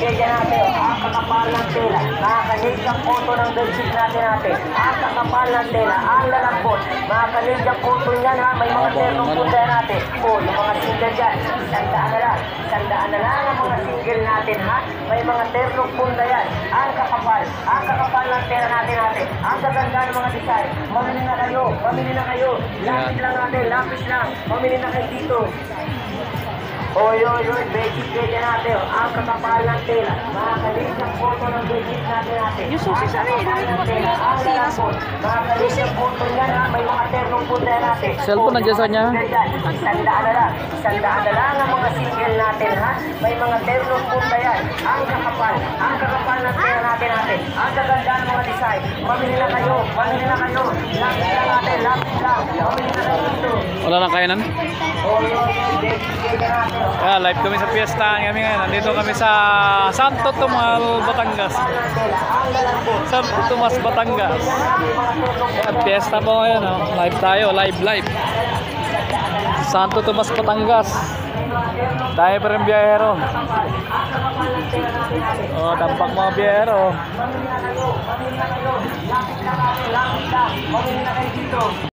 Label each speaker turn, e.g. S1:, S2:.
S1: kaya natin, ang kakapal ng tela, nakakanig ang koto ng bedsheet natin. Ang kakapal ng tela, ang lalambot, makakanig ang koto niyan ha, may mga ternong punta natin. O, yung mga single dyan, sandaan na lang ang mga single natin ha, may mga ternong punta yan. Ang kakapal ng tela natin, ang gaganda ng mga design. Mamili na kayo, lapis lang natin, lapis lang, mamili na kayo dito. Oy, bedsheet kaya natin, ang kakapal ng tela, makakalig ang photo ng bedsheet natin.
S2: Yung susi sa rin,
S1: ang lalambot, makakalig ang photo niyan ha, may mga ternong punta natin.
S3: Cellphone nandiyan sa kanya.
S1: Sandaan na lang ang mga single natin ha, may mga ternong punta yan. Ang kakapal ng tela natin, ang gaganda ng mga design. Mamili na kayo, lapis lang natin, mamili na kayo dito.
S3: Wala lang kayanan.
S1: Bedsheet kaya natin.
S3: Kaya live kami sa piyesta kami ngayon. Nandito kami sa Santo Tomas, Batangas. Santo Tomas, Batangas. Kaya piyesta po ngayon. Oh. Live tayo, live. Santo Tomas, Batangas. Tayo pa rin biyahero. Oh, tampak mga biyahero.
S1: Mamili na kayo, lapis lang, mamili na kayo dito.